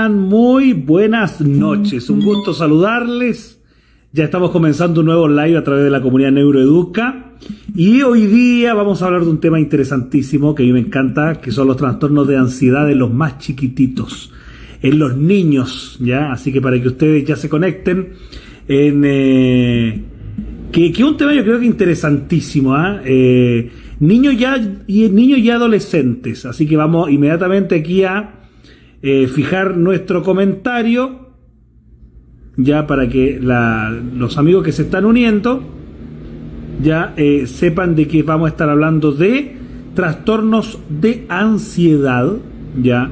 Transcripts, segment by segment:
están? Muy buenas noches. Un gusto saludarles. Ya estamos comenzando un nuevo live a través de la comunidad Neuroeduca. Y hoy día vamos a hablar de un tema interesantísimo que a mí me encanta, que son los trastornos de ansiedad de los más chiquititos, en los niños, ¿ya? Así que para que ustedes ya se conecten, que es un tema yo creo que interesantísimo, niños y adolescentes. Así que vamos inmediatamente aquí a fijar nuestro comentario, ya para que los amigos que se están uniendo ya sepan de que vamos a estar hablando de trastornos de ansiedad, ya,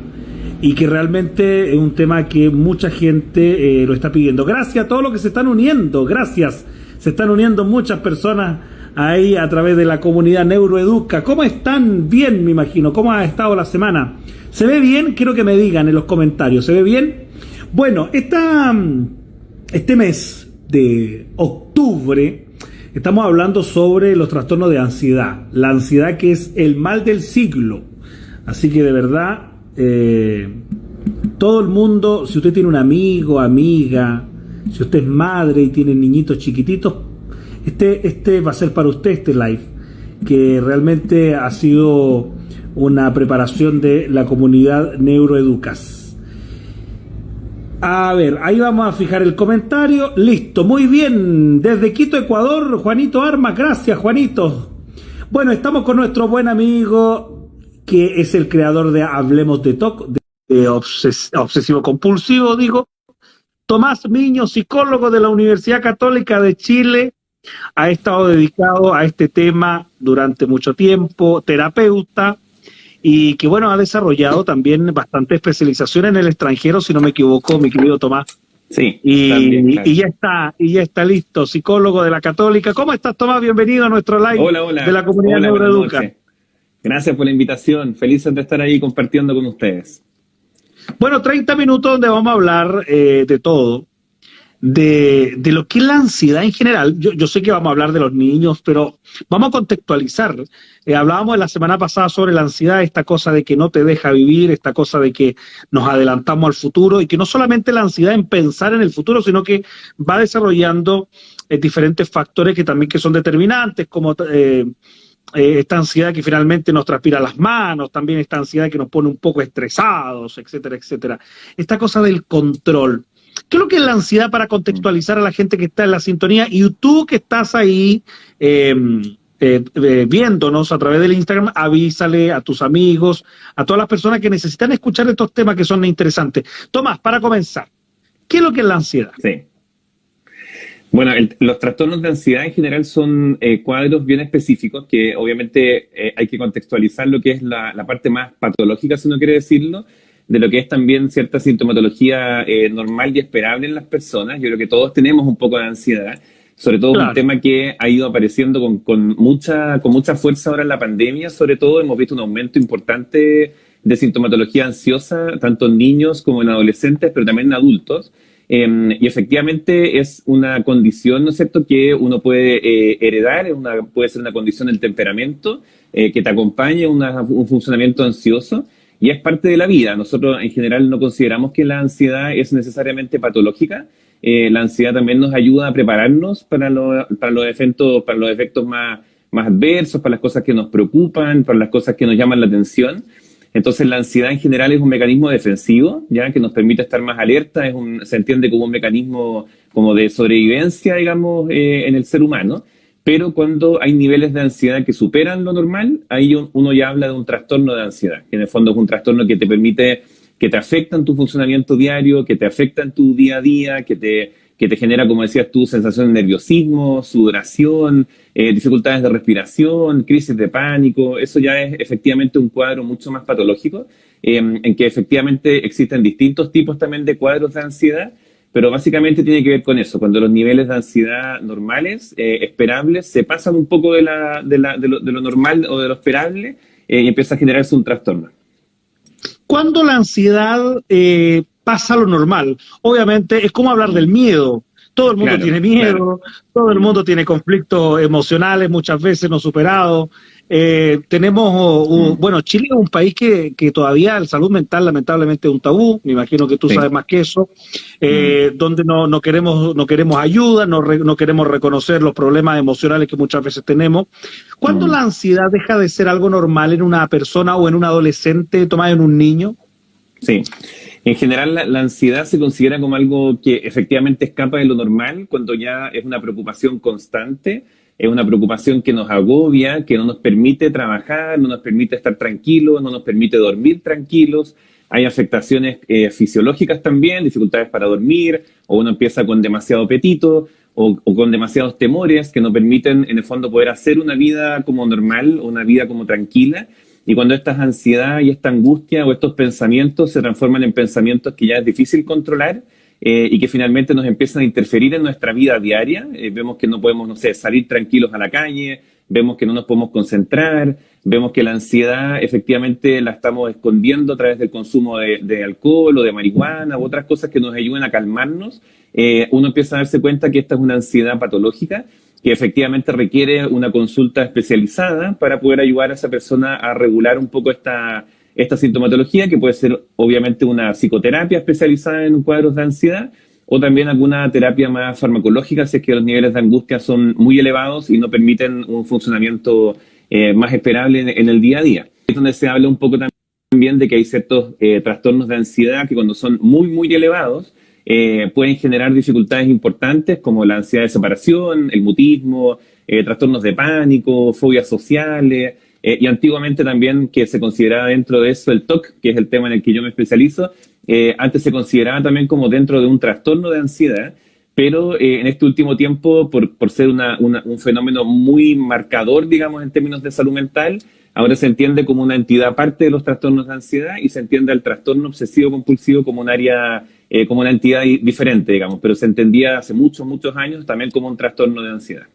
y que realmente es un tema que mucha gente lo está pidiendo. Gracias a todos los que se están uniendo, gracias. Se están uniendo muchas personas ahí a través de la comunidad Neuroeduca. ¿Cómo están? Bien, me imagino. ¿Cómo ha estado la semana? ¿Se ve bien? Quiero que me digan en los comentarios. ¿Se ve bien? Bueno, este mes de octubre estamos hablando sobre los trastornos de ansiedad. La ansiedad que es el mal del siglo. Así que de verdad, todo el mundo, si usted tiene un amigo, amiga, si usted es madre y tiene niñitos chiquititos, este va a ser para usted, este live, que realmente ha sido una preparación de la comunidad Neuroeducas. A ver, ahí vamos a fijar el comentario. Listo, muy bien. Desde Quito, Ecuador, Juanito Armas. Gracias, Juanito. Bueno, estamos con nuestro buen amigo, que es el creador de Hablemos de TOC, de obsesivo compulsivo, digo. Tomás Miño, psicólogo de la Universidad Católica de Chile, ha estado dedicado a este tema durante mucho tiempo, terapeuta, y que bueno, ha desarrollado también bastante especialización en el extranjero, si no me equivoco, mi querido Tomás. Sí, y, también, claro. y ya está listo, psicólogo de la Católica. ¿Cómo estás, Tomás? Bienvenido a nuestro live de la comunidad Neuroeduca. Gracias por la invitación, felices de estar ahí compartiendo con ustedes. Bueno, 30 minutos donde vamos a hablar de todo, de lo que es la ansiedad en general. Yo sé que vamos a hablar de los niños, pero vamos a contextualizar. Hablábamos la semana pasada sobre la ansiedad, esta cosa de que no te deja vivir, esta cosa de que nos adelantamos al futuro, y que no solamente la ansiedad en pensar en el futuro, sino que va desarrollando diferentes factores que también que son determinantes, como esta ansiedad que finalmente nos transpira las manos, también esta ansiedad que nos pone un poco estresados, etcétera, etcétera. Esta cosa del control. ¿Qué es lo que es la ansiedad para contextualizar a la gente que está en la sintonía? Y tú que estás ahí viéndonos a través del Instagram, avísale a tus amigos, a todas las personas que necesitan escuchar estos temas que son interesantes. Tomás, para comenzar, ¿qué es lo que es la ansiedad? Sí. Bueno, los trastornos de ansiedad en general son cuadros bien específicos que obviamente hay que contextualizar lo que es la parte más patológica, si uno quiere decirlo, de lo que es también cierta sintomatología normal y esperable en las personas. Yo creo que todos tenemos un poco de ansiedad, sobre todo un tema que ha ido apareciendo con mucha fuerza ahora en la pandemia. Sobre todo hemos visto un aumento importante de sintomatología ansiosa, tanto en niños como en adolescentes, pero también en adultos. Y efectivamente es una condición, ¿no es cierto?, que uno puede heredar, puede ser una condición del temperamento que te acompaña, un funcionamiento ansioso, y es parte de la vida. Nosotros en general no consideramos que la ansiedad es necesariamente patológica. La ansiedad también nos ayuda a prepararnos para los efectos más adversos, para las cosas que nos preocupan, para las cosas que nos llaman la atención. Entonces la ansiedad en general es un mecanismo defensivo, ya que nos permite estar más alerta, se entiende como un mecanismo como de sobrevivencia, digamos, en el ser humano. Pero cuando hay niveles de ansiedad que superan lo normal, ahí uno ya habla de un trastorno de ansiedad, que en el fondo es un trastorno que te permite, que te afecta en tu funcionamiento diario, que te afecta en tu día a día, que te genera, como decías tú, sensación de nerviosismo, sudoración, dificultades de respiración, crisis de pánico. Eso ya es efectivamente un cuadro mucho más patológico, en que efectivamente existen distintos tipos también de cuadros de ansiedad, pero básicamente tiene que ver con eso, cuando los niveles de ansiedad normales, esperables, se pasan un poco de lo normal o de lo esperable, y empieza a generarse un trastorno. ¿Cuándo la ansiedad pasa lo normal? Obviamente es como hablar del miedo. Todo el mundo Claro, tiene miedo, claro. todo el mundo tiene conflictos emocionales, muchas veces no superados. Mm, Bueno, Chile es un país que todavía la salud mental lamentablemente es un tabú, me imagino que tú sabes sí. más que eso, Mm, donde no queremos ayuda, no queremos reconocer los problemas emocionales que muchas veces tenemos. ¿Cuándo mm. la ansiedad deja de ser algo normal en una persona o en un adolescente, Tomás, en un niño? Sí, en general la ansiedad se considera como algo que efectivamente escapa de lo normal cuando ya es una preocupación constante, es una preocupación que nos agobia, que no nos permite trabajar, no nos permite estar tranquilos, no nos permite dormir tranquilos. Hay afectaciones fisiológicas también, dificultades para dormir, o uno empieza con demasiado apetito o con demasiados temores que no permiten en el fondo poder hacer una vida como normal, una vida como tranquila. Y cuando esta ansiedad y esta angustia o estos pensamientos se transforman en pensamientos que ya es difícil controlar y que finalmente nos empiezan a interferir en nuestra vida diaria, vemos que no podemos, no sé, salir tranquilos a la calle, vemos que no nos podemos concentrar, vemos que la ansiedad efectivamente la estamos escondiendo a través del consumo de alcohol o de marihuana u otras cosas que nos ayuden a calmarnos, uno empieza a darse cuenta que esta es una ansiedad patológica que efectivamente requiere una consulta especializada para poder ayudar a esa persona a regular un poco esta sintomatología, que puede ser obviamente una psicoterapia especializada en cuadros de ansiedad o también alguna terapia más farmacológica si es que los niveles de angustia son muy elevados y no permiten un funcionamiento más esperable en el día a día. Es donde se habla un poco también de que hay ciertos trastornos de ansiedad que cuando son muy, muy elevados, pueden generar dificultades importantes como la ansiedad de separación, el mutismo, trastornos de pánico, fobias sociales, y antiguamente también que se consideraba dentro de eso el TOC, que es el tema en el que yo me especializo, antes se consideraba también como dentro de un trastorno de ansiedad, pero en este último tiempo, por ser un fenómeno muy marcador, digamos, en términos de salud mental, ahora se entiende como una entidad aparte de los trastornos de ansiedad y se entiende al trastorno obsesivo compulsivo como un área, como una entidad diferente, digamos, pero se entendía hace muchos, muchos años también como un trastorno de ansiedad.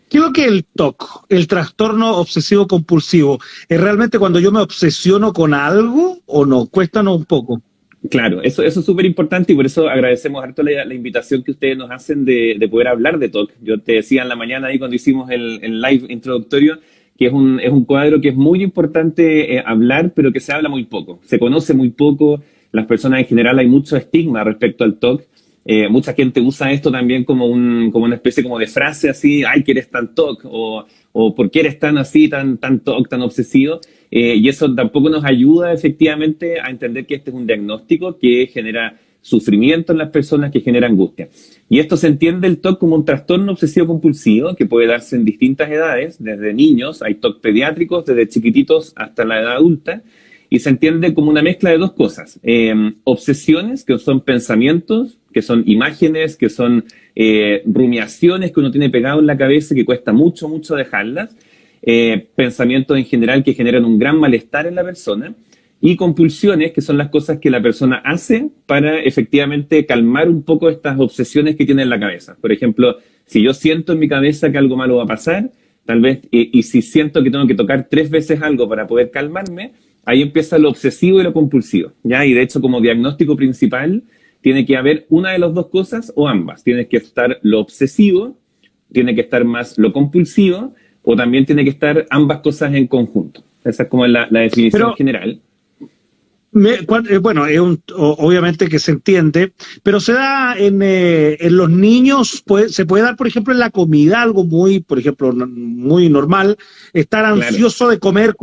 ¿Qué es lo que es el TOC, el trastorno obsesivo compulsivo? ¿Es realmente cuando yo me obsesiono con algo o no? Cuéntanos un poco. Claro, eso es súper importante y por eso agradecemos harto la invitación que ustedes nos hacen de poder hablar de TOC. Yo te decía en la mañana ahí cuando hicimos el live introductorio que es un cuadro que es muy importante hablar, pero que se habla muy poco. Se conoce muy poco, las personas en general hay mucho estigma respecto al TOC. Mucha gente usa esto también como una especie como de frase así, ay, que eres tan TOC, o por qué eres tan así, tan TOC, tan obsesivo. Y eso tampoco nos ayuda efectivamente a entender que este es un diagnóstico que genera sufrimiento en las personas, que genera angustia. Y esto se entiende el TOC como un trastorno obsesivo compulsivo que puede darse en distintas edades, desde niños, hay TOC pediátricos, desde chiquititos hasta la edad adulta, y se entiende como una mezcla de dos cosas. Obsesiones, que son pensamientos, que son imágenes, que son rumiaciones que uno tiene pegado en la cabeza y que cuesta mucho, mucho dejarlas. Pensamientos en general que generan un gran malestar en la persona. Y compulsiones, que son las cosas que la persona hace para efectivamente calmar un poco estas obsesiones que tiene en la cabeza. Por ejemplo, si yo siento en mi cabeza que algo malo va a pasar, tal vez, y si siento que tengo que tocar 3 veces algo para poder calmarme, ahí empieza lo obsesivo y lo compulsivo, ¿ya? Y de hecho, como diagnóstico principal, tiene que haber una de las dos cosas o ambas. Tiene que estar lo obsesivo, tiene que estar más lo compulsivo, o también tiene que estar ambas cosas en conjunto. Esa es como la definición Pero general. Bueno, obviamente que se entiende, pero se da en los niños, se puede dar, por ejemplo, en la comida, algo muy, por ejemplo, muy normal, estar Claro. ansioso de comer,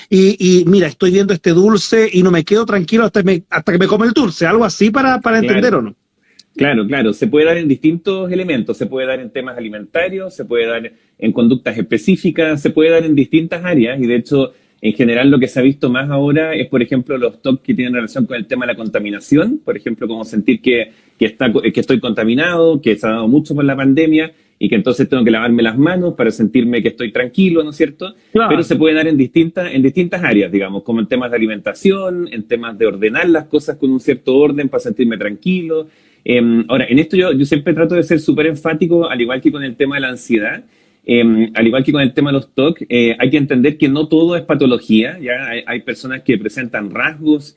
y mira, estoy viendo este dulce y no me quedo tranquilo hasta que me come el dulce, algo así para entender Claro, o no. claro. Se puede dar en distintos elementos. Se puede dar en temas alimentarios, se puede dar en conductas específicas, se puede dar en distintas áreas. Y de hecho, en general, lo que se ha visto más ahora es, por ejemplo, los TOC que tienen relación con el tema de la contaminación. Por ejemplo, como sentir que estoy contaminado, que se ha dado mucho por la pandemia y que entonces tengo que lavarme las manos para sentirme que estoy tranquilo, ¿no es cierto? Claro. Pero se puede dar en distintas áreas, digamos, como en temas de alimentación, en temas de ordenar las cosas con un cierto orden para sentirme tranquilo. Ahora, en esto yo siempre trato de ser súper enfático, al igual que con el tema de la ansiedad, al igual que con el tema de los TOC, hay que entender que no todo es patología, ¿ya? Hay personas que presentan rasgos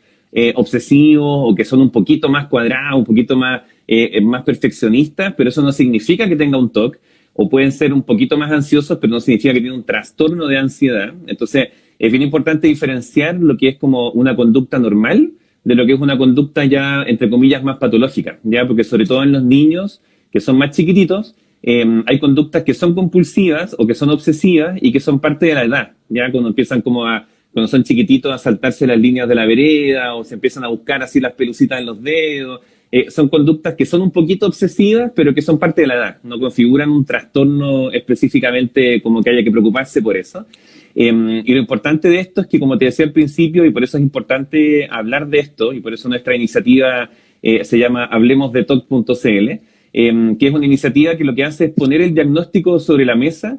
obsesivos o que son un poquito más cuadrados, un poquito más más perfeccionistas, pero eso no significa que tenga un TOC, o pueden ser un poquito más ansiosos, pero no significa que tienen un trastorno de ansiedad. Entonces, es bien importante diferenciar lo que es como una conducta normal de lo que es una conducta ya, entre comillas, más patológica, ¿ya? Porque sobre todo en los niños que son más chiquititos, hay conductas que son compulsivas o que son obsesivas y que son parte de la edad, ¿ya? Cuando empiezan cuando son chiquititos a saltarse las líneas de la vereda o se empiezan a buscar así las pelucitas en los dedos. Son conductas que son un poquito obsesivas, pero que son parte de la edad, no configuran un trastorno específicamente como que haya que preocuparse por eso. Y lo importante de esto es que, como te decía al principio, y por eso es importante hablar de esto, y por eso nuestra iniciativa se llama hablemosdetoc.cl, que es una iniciativa que lo que hace es poner el diagnóstico sobre la mesa,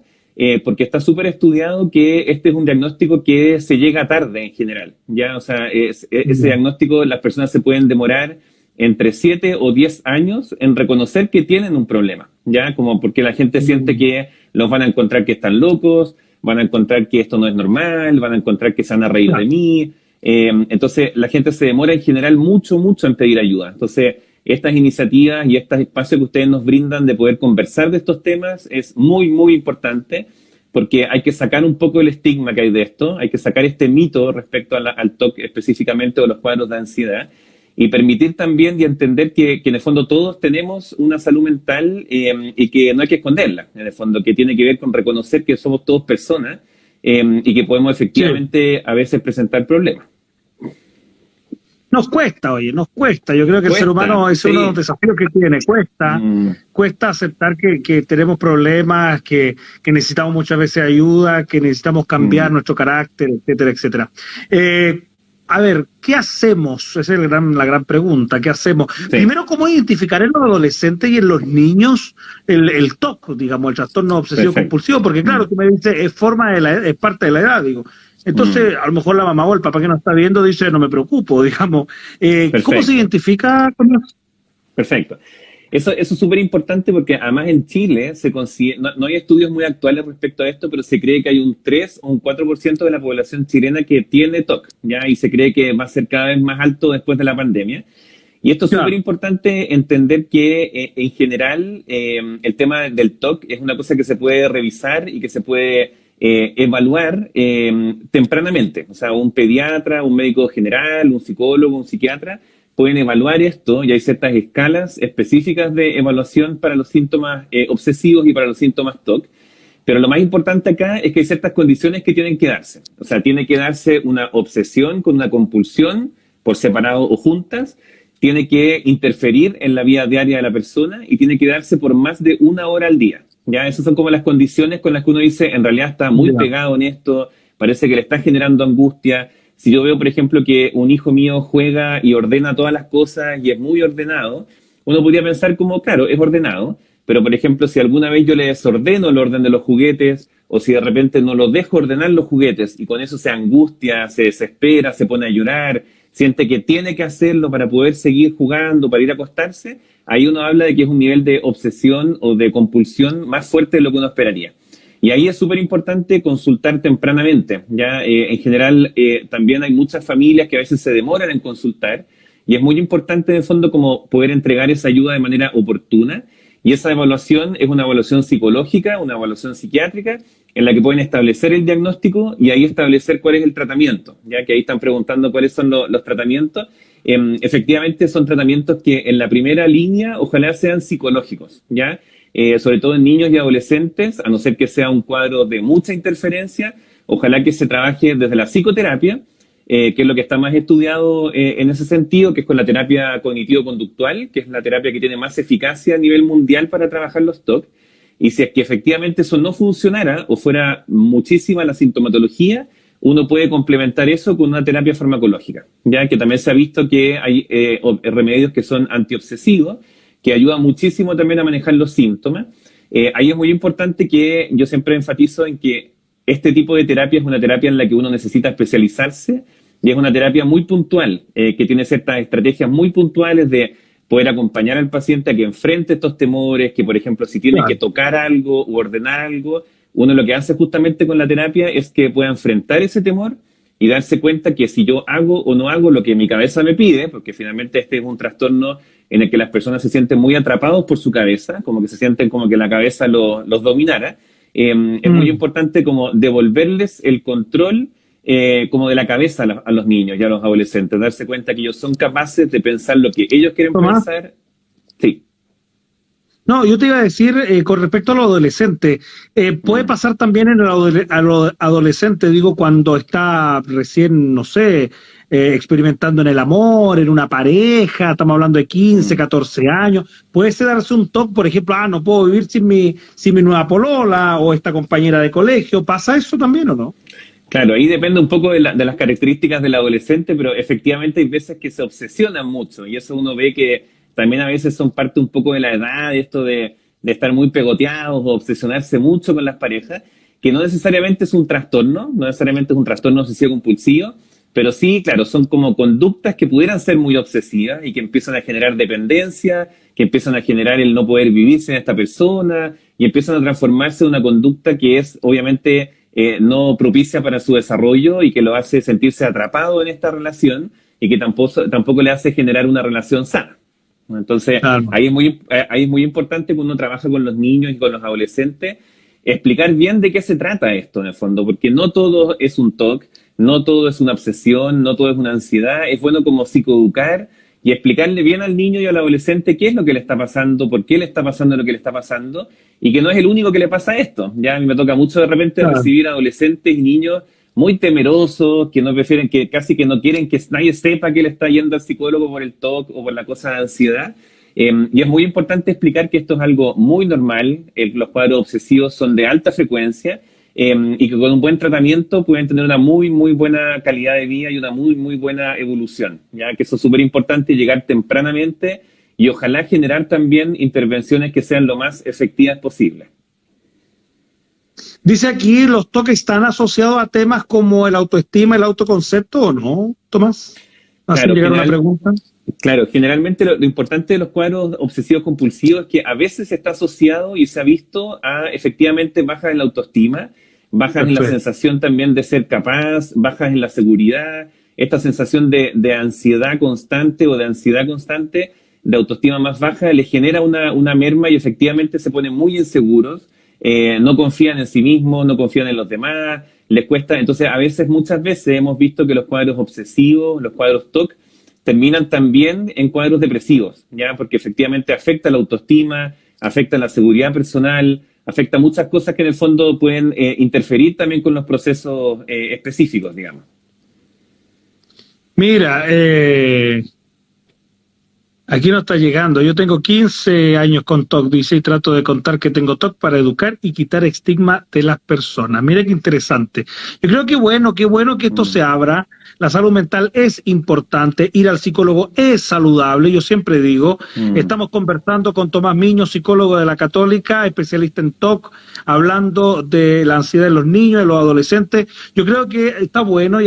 porque está súper estudiado que este es un diagnóstico que se llega tarde en general, ¿ya? O sea, ese diagnóstico las personas se pueden demorar entre 7 o 10 años en reconocer que tienen un problema, ¿ya? Como porque la gente siente que los van a encontrar que están locos, van a encontrar que esto no es normal, van a encontrar que se van a reír de mí. Entonces, la gente se demora en general mucho en pedir ayuda. Entonces, estas iniciativas y estos espacios que ustedes nos brindan de poder conversar de estos temas es muy importante, porque hay que sacar un poco el estigma que hay de esto, hay que sacar este mito respecto al TOC específicamente o los cuadros de ansiedad, y permitir también y entender que en el fondo todos tenemos una salud mental y que no hay que esconderla, en el fondo, que tiene que ver con reconocer que somos todos personas y que podemos efectivamente a veces presentar problemas. Nos cuesta, nos cuesta. Yo creo que el ser humano es uno de los desafíos que tiene. Cuesta aceptar que tenemos problemas, que necesitamos muchas veces ayuda, que necesitamos cambiar nuestro carácter, etcétera. A ver, ¿qué hacemos? Esa es la gran pregunta. ¿Qué hacemos? Sí. Primero, ¿cómo identificar en los adolescentes y en los niños el TOC, digamos, el trastorno obsesivo compulsivo? Porque claro, tú me dices, es parte de la edad, digo. Entonces, a lo mejor la mamá o el papá que nos está viendo dice, no me preocupo, digamos. ¿Cómo se identifica con eso? Perfecto. Eso es súper importante porque además en Chile no hay estudios muy actuales respecto a esto, pero se cree que hay un 3 o un 4% de la población chilena que tiene TOC, ¿ya? Y se cree que va a ser cada vez más alto después de la pandemia. Y esto es súper importante entender que en general el tema del TOC es una cosa que se puede revisar y que se puede evaluar tempranamente. O sea, un pediatra, un médico general, un psicólogo, un psiquiatra pueden evaluar esto y hay ciertas escalas específicas de evaluación para los síntomas obsesivos y para los síntomas TOC. Pero lo más importante acá es que hay ciertas condiciones que tienen que darse. O sea, tiene que darse una obsesión con una compulsión por separado o juntas, tiene que interferir en la vida diaria de la persona y tiene que darse por más de 1 hora al día. Ya, esas son como las condiciones con las que uno dice, en realidad está muy pegado en esto, parece que le está generando angustia. Si yo veo, por ejemplo, que un hijo mío juega y ordena todas las cosas y es muy ordenado, uno podría pensar como, claro, es ordenado, pero por ejemplo, si alguna vez yo le desordeno el orden de los juguetes, o si de repente no lo dejo ordenar los juguetes y con eso se angustia, se desespera, se pone a llorar, siente que tiene que hacerlo para poder seguir jugando, para ir a acostarse, ahí uno habla de que es un nivel de obsesión o de compulsión más fuerte de lo que uno esperaría. Y ahí es súper importante consultar tempranamente. Ya en general también hay muchas familias que a veces se demoran en consultar y es muy importante en el fondo como poder entregar esa ayuda de manera oportuna. Y esa evaluación es una evaluación psicológica, una evaluación psiquiátrica, en la que pueden establecer el diagnóstico y ahí establecer cuál es el tratamiento. Ya que ahí están preguntando cuáles son los tratamientos. Efectivamente son tratamientos que en la primera línea ojalá sean psicológicos, ¿ya? Sobre todo en niños y adolescentes, a no ser que sea un cuadro de mucha interferencia, ojalá que se trabaje desde la psicoterapia, que es lo que está más estudiado en ese sentido, que es con la terapia cognitivo-conductual, que es la terapia que tiene más eficacia a nivel mundial para trabajar los TOC. Y si es que efectivamente eso no funcionara o fuera muchísima la sintomatología, uno puede complementar eso con una terapia farmacológica, ya que también se ha visto que hay remedios que son antiobsesivos, que ayuda muchísimo también a manejar los síntomas. Ahí es muy importante que yo siempre enfatizo en que este tipo de terapia es una terapia en la que uno necesita especializarse y es una terapia muy puntual, que tiene ciertas estrategias muy puntuales de poder acompañar al paciente a que enfrente estos temores, que por ejemplo si tiene que tocar algo u ordenar algo, uno lo que hace justamente con la terapia es que pueda enfrentar ese temor y darse cuenta que si yo hago o no hago lo que mi cabeza me pide, porque finalmente este es un trastorno en el que las personas se sienten muy atrapados por su cabeza, como que se sienten como que la cabeza los dominara. Es muy importante como devolverles el control como de la cabeza a los niños y a los adolescentes, darse cuenta que ellos son capaces de pensar lo que ellos quieren pensar. Sí. No, yo te iba a decir, con respecto a los adolescentes, puede pasar también en a los adolescentes, digo, cuando está recién, no sé, experimentando en el amor, en una pareja, estamos hablando de 15, 14 años, puede darse un toque, por ejemplo, no puedo vivir sin mi nueva polola o esta compañera de colegio, ¿pasa eso también o no? Claro, ahí depende un poco de las características del adolescente, pero efectivamente hay veces que se obsesionan mucho y eso uno ve que también a veces son parte un poco de la edad, esto de estar muy pegoteados o obsesionarse mucho con las parejas, que no necesariamente es un trastorno, no necesariamente es un trastorno obsesivo compulsivo, pero sí, claro, son como conductas que pudieran ser muy obsesivas y que empiezan a generar dependencia, que empiezan a generar el no poder vivir sin esta persona y empiezan a transformarse en una conducta que es obviamente no propicia para su desarrollo y que lo hace sentirse atrapado en esta relación y que tampoco le hace generar una relación sana. Entonces, claro, ahí es muy importante cuando uno trabaja con los niños y con los adolescentes, explicar bien de qué se trata esto en el fondo, porque no todo es un TOC, no todo es una obsesión, no todo es una ansiedad. Es bueno como psicoeducar y explicarle bien al niño y al adolescente qué es lo que le está pasando, por qué le está pasando lo que le está pasando, y que no es el único que le pasa esto. Ya a mí me toca mucho de repente recibir adolescentes y niños muy temerosos, que no prefieren, que casi que no quieren que nadie sepa que él está yendo al psicólogo por el TOC o por la cosa de ansiedad. Y es muy importante explicar que esto es algo muy normal, los cuadros obsesivos son de alta frecuencia, y que con un buen tratamiento pueden tener una muy, muy buena calidad de vida y una muy, muy buena evolución. Ya que eso es súper importante, llegar tempranamente y ojalá generar también intervenciones que sean lo más efectivas posible. Dice aquí, ¿los TOC están asociados a temas como el autoestima, el autoconcepto o no, Tomás? ¿Así llegar una pregunta? Claro, generalmente lo importante de los cuadros obsesivos compulsivos es que a veces está asociado y se ha visto a efectivamente bajas en la autoestima, bajas en la sensación también de ser capaz, bajas en la seguridad, esta sensación de ansiedad constante o de ansiedad constante, de autoestima más baja, les genera una merma y efectivamente se ponen muy inseguros. No confían en sí mismos, no confían en los demás, les cuesta. Entonces, muchas veces hemos visto que los cuadros obsesivos, los cuadros TOC, terminan también en cuadros depresivos, ¿ya? Porque efectivamente afecta la autoestima, afecta la seguridad personal, afecta muchas cosas que en el fondo pueden interferir también con los procesos específicos, digamos. Mira, aquí no está llegando. Yo tengo 15 años con TOC, dice, y trato de contar que tengo TOC para educar y quitar estigma de las personas. Mira qué interesante. Yo creo que qué bueno que esto se abra. La salud mental es importante, ir al psicólogo es saludable, yo siempre digo, estamos conversando con Tomás Miño, psicólogo de la Católica, especialista en TOC, hablando de la ansiedad de los niños, de los adolescentes. Yo creo que está bueno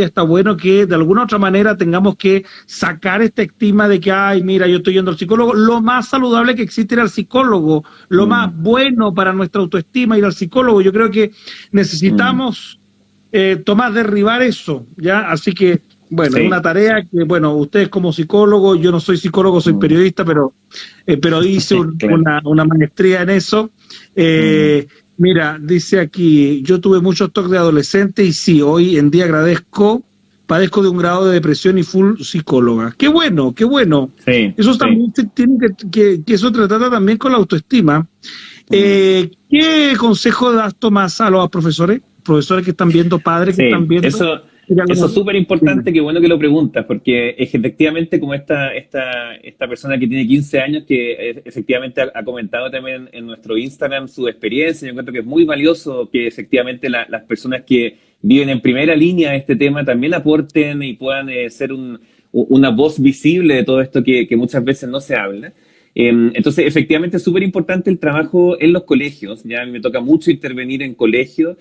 que de alguna u otra manera tengamos que sacar este estigma de que, ay, mira, yo estoy yendo al psicólogo. Lo más saludable que existe ir al psicólogo, lo más bueno para nuestra autoestima ir al psicólogo. Yo creo que necesitamos... Tomás, derribar eso, ¿ya? Así que, bueno, es una tarea que, bueno, ustedes como psicólogos, yo no soy psicólogo, soy periodista, pero hice una maestría en eso. Mira, dice aquí, yo tuve muchos TOC de adolescente y sí, hoy en día padezco de un grado de depresión y full psicóloga. ¡Qué bueno, qué bueno! Sí, eso también tiene que eso trata también con la autoestima. ¿Qué consejo das, Tomás, a los profesores que están viendo, padres que están viendo? Eso es súper importante, qué bueno que lo preguntas, porque es efectivamente como esta persona que tiene 15 años, que efectivamente ha comentado también en nuestro Instagram su experiencia. Yo encuentro que es muy valioso que efectivamente las personas que viven en primera línea este tema también aporten y puedan ser una voz visible de todo esto que muchas veces no se habla. Entonces, efectivamente es súper importante el trabajo en los colegios. Ya a mí me toca mucho intervenir en colegios.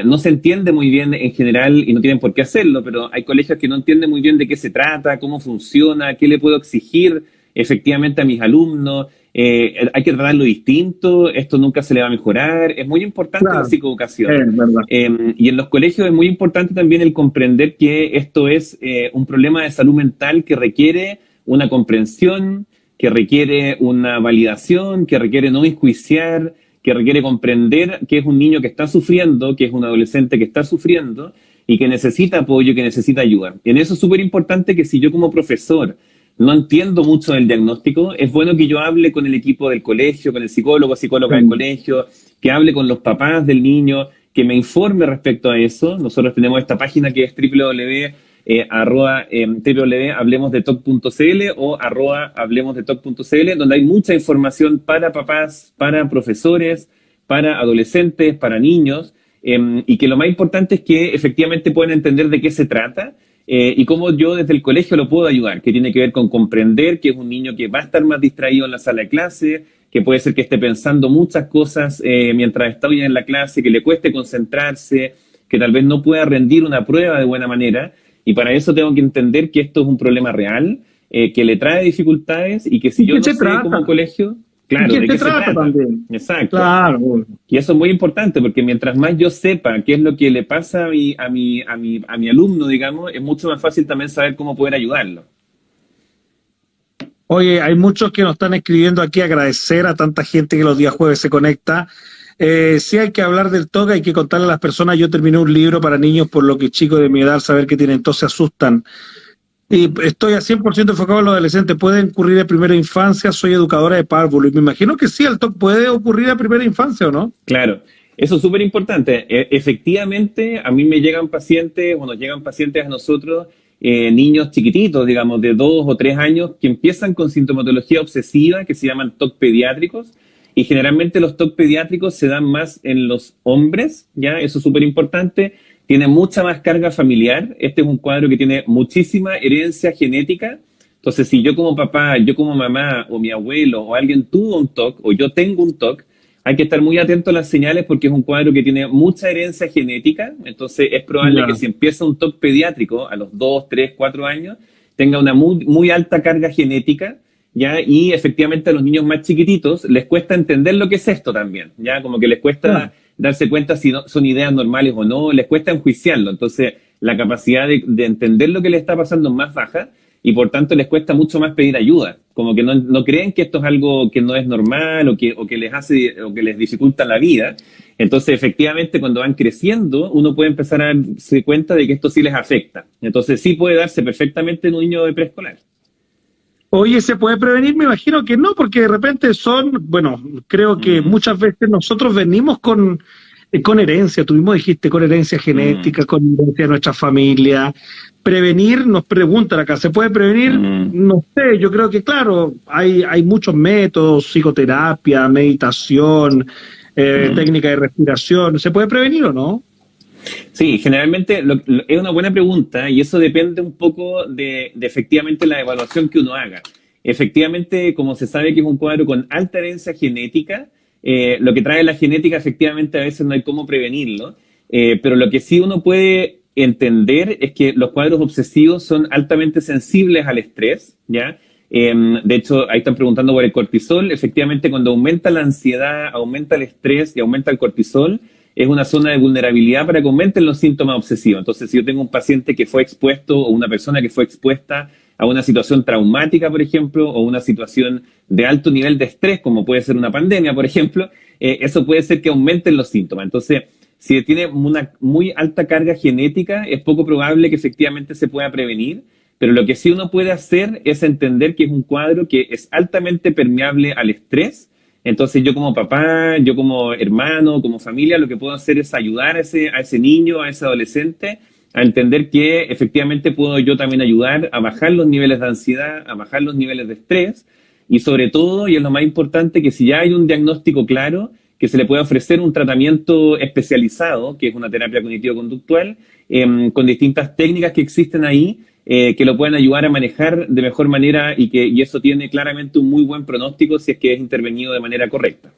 No se entiende muy bien en general y no tienen por qué hacerlo, pero hay colegios que no entienden muy bien de qué se trata, cómo funciona, qué le puedo exigir efectivamente a mis alumnos. Hay que tratarlo distinto, esto nunca se le va a mejorar. Es muy importante la psicoeducación. Y en los colegios es muy importante también el comprender que esto es un problema de salud mental que requiere una comprensión, que requiere una validación, que requiere no enjuiciar, que requiere comprender que es un niño que está sufriendo, que es un adolescente que está sufriendo y que necesita apoyo, que necesita ayuda. En eso es súper importante que si yo como profesor no entiendo mucho del diagnóstico, es bueno que yo hable con el equipo del colegio, con el psicólogo, psicóloga del colegio, que hable con los papás del niño, que me informe respecto a eso. Nosotros tenemos esta página que es www.hablemosdetoc.cl o @hablemosdetoc.cl, donde hay mucha información para papás, para profesores, para adolescentes, para niños, y que lo más importante es que efectivamente puedan entender de qué se trata y cómo yo desde el colegio lo puedo ayudar, que tiene que ver con comprender que es un niño que va a estar más distraído en la sala de clase, que puede ser que esté pensando muchas cosas mientras está hoy en la clase, que le cueste concentrarse, que tal vez no pueda rendir una prueba de buena manera, y para eso tengo que entender que esto es un problema real, que le trae dificultades y que si yo no sé como colegio... Claro, ¿de qué se trata también? Exacto. Claro. Y eso es muy importante porque mientras más yo sepa qué es lo que le pasa a mi alumno, digamos, es mucho más fácil también saber cómo poder ayudarlo. Oye, hay muchos que nos están escribiendo aquí, agradecer a tanta gente que los días jueves se conecta. Sí hay que hablar del TOC, hay que contarle a las personas. Yo terminé un libro para niños, por lo que chicos de mi edad saber que tienen TOC se asustan. Y estoy a 100% enfocado en los adolescentes. ¿Puede ocurrir a primera infancia? Soy educadora de párvulo y me imagino que sí, el TOC puede ocurrir a primera infancia, ¿o no? Claro, eso es súper importante. Efectivamente, a mí me llegan pacientes, o nos llegan pacientes a nosotros, niños chiquititos, digamos, de 2 o 3 años, que empiezan con sintomatología obsesiva, que se llaman TOC pediátricos, y generalmente los TOC pediátricos se dan más en los hombres, ¿ya? Eso es súper importante. Tiene mucha más carga familiar. Este es un cuadro que tiene muchísima herencia genética. Entonces, si yo como papá, yo como mamá, o mi abuelo, o alguien tuvo un TOC, o yo tengo un TOC, hay que estar muy atento a las señales porque es un cuadro que tiene mucha herencia genética. Entonces, es probable que si empieza un TOC pediátrico a los 2, 3, 4 años, tenga una muy alta carga genética, ¿ya? Y efectivamente a los niños más chiquititos les cuesta entender lo que es esto también, ¿ya? Como que les cuesta... darse cuenta si son ideas normales o no, les cuesta enjuiciarlo. Entonces, la capacidad de entender lo que les está pasando es más baja y por tanto les cuesta mucho más pedir ayuda. Como que no creen que esto es algo que no es normal o que les hace o que les dificulta la vida. Entonces, efectivamente, cuando van creciendo, uno puede empezar a darse cuenta de que esto sí les afecta. Entonces, sí puede darse perfectamente en un niño de preescolar. Oye, ¿se puede prevenir? Me imagino que no, porque de repente creo que muchas veces nosotros venimos con herencia, tú mismo dijiste, con herencia genética, con herencia de nuestra familia. Prevenir, nos preguntan acá, ¿se puede prevenir? No sé, yo creo que claro, hay muchos métodos, psicoterapia, meditación, técnica de respiración. ¿Se puede prevenir o no? Sí, generalmente es una buena pregunta y eso depende un poco de efectivamente la evaluación que uno haga. Efectivamente, como se sabe que es un cuadro con alta herencia genética, lo que trae la genética efectivamente a veces no hay cómo prevenirlo, pero lo que sí uno puede entender es que los cuadros obsesivos son altamente sensibles al estrés, ¿ya? De hecho, ahí están preguntando por el cortisol. Efectivamente, cuando aumenta la ansiedad, aumenta el estrés y aumenta el cortisol, es una zona de vulnerabilidad para que aumenten los síntomas obsesivos. Entonces, si yo tengo un paciente que fue expuesto o una persona que fue expuesta a una situación traumática, por ejemplo, o una situación de alto nivel de estrés, como puede ser una pandemia, por ejemplo, eso puede ser que aumenten los síntomas. Entonces, si tiene una muy alta carga genética, es poco probable que efectivamente se pueda prevenir, pero lo que sí uno puede hacer es entender que es un cuadro que es altamente permeable al estrés. Entonces yo como papá, yo como hermano, como familia, lo que puedo hacer es ayudar a ese niño, a ese adolescente, a entender que efectivamente puedo yo también ayudar a bajar los niveles de ansiedad, a bajar los niveles de estrés y sobre todo, y es lo más importante, que si ya hay un diagnóstico claro, que se le pueda ofrecer un tratamiento especializado, que es una terapia cognitivo-conductual, con distintas técnicas que existen ahí, que lo puedan ayudar a manejar de mejor manera y eso tiene claramente un muy buen pronóstico si es que es intervenido de manera correcta.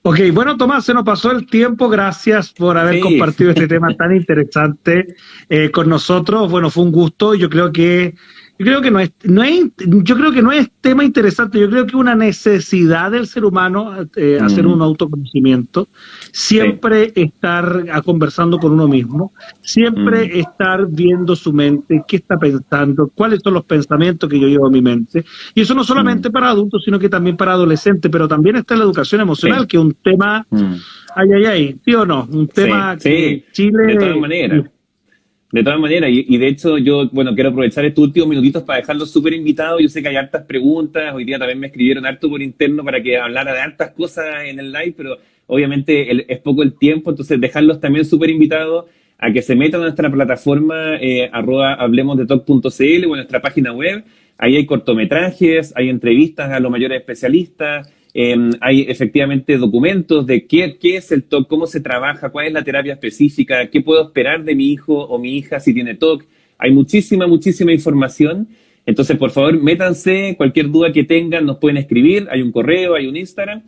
Ok, bueno, Tomás, se nos pasó el tiempo. Gracias por haber compartido este tema tan interesante con nosotros. Bueno, fue un gusto. Yo creo que Yo creo que yo creo que no es tema interesante, yo creo que una necesidad del ser humano hacer un autoconocimiento, siempre estar conversando con uno mismo, siempre estar viendo su mente, qué está pensando, cuáles son los pensamientos que yo llevo a mi mente, y eso no solamente para adultos, sino que también para adolescentes, pero también está la educación emocional, que es un tema, ¿sí o no? Un tema que Chile... De todas maneras. De todas maneras, y de hecho yo, quiero aprovechar estos últimos minutitos para dejarlos súper invitados. Yo sé que hay hartas preguntas, hoy día también me escribieron harto por interno para que hablara de hartas cosas en el live, pero obviamente es poco el tiempo, entonces dejarlos también súper invitados a que se metan a nuestra plataforma @hablemosdetalk.cl o en nuestra página web. Ahí hay cortometrajes, hay entrevistas a los mayores especialistas, hay efectivamente documentos de qué es el TOC, cómo se trabaja, cuál es la terapia específica, qué puedo esperar de mi hijo o mi hija si tiene TOC. Hay muchísima información. Entonces, por favor, métanse, cualquier duda que tengan nos pueden escribir, hay un correo, hay un Instagram,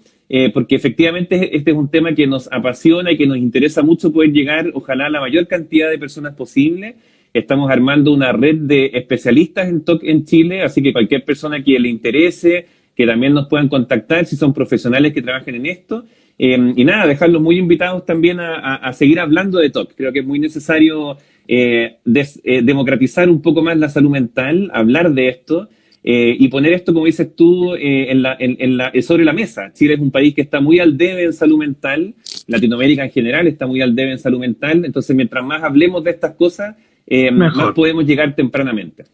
porque efectivamente este es un tema que nos apasiona y que nos interesa mucho poder llegar, ojalá, a la mayor cantidad de personas posible. Estamos armando una red de especialistas en TOC en Chile, así que cualquier persona que le interese, que también nos puedan contactar si son profesionales que trabajen en esto. Y nada, dejarlos muy invitados también a seguir hablando de TOC. Creo que es muy necesario democratizar un poco más la salud mental, hablar de esto y poner esto, como dices tú, sobre la mesa. Chile es un país que está muy al debe en salud mental, Latinoamérica en general está muy al debe en salud mental, entonces mientras más hablemos de estas cosas, más podemos llegar tempranamente.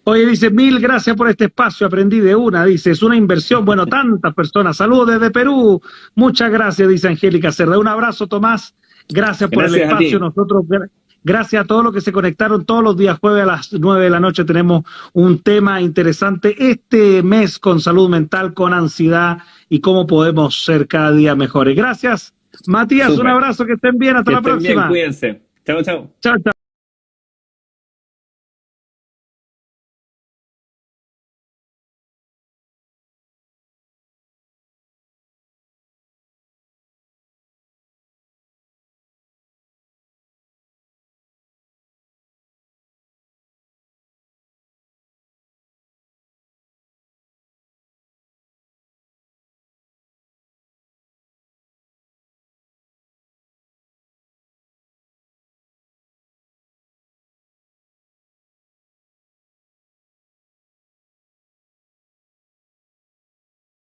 Oye, dice, 1000 gracias por este espacio, aprendí de una, dice, es una inversión, bueno, tantas personas, saludos desde Perú, muchas gracias, dice Angélica Cerda, un abrazo, Tomás, gracias por el espacio, nosotros, gracias a todos los que se conectaron todos los días jueves a las 9 de la noche, tenemos un tema interesante este mes con salud mental, con ansiedad y cómo podemos ser cada día mejores. Gracias, Matías, un abrazo, que estén bien, hasta la próxima. Bien, cuídense, chao. Chao.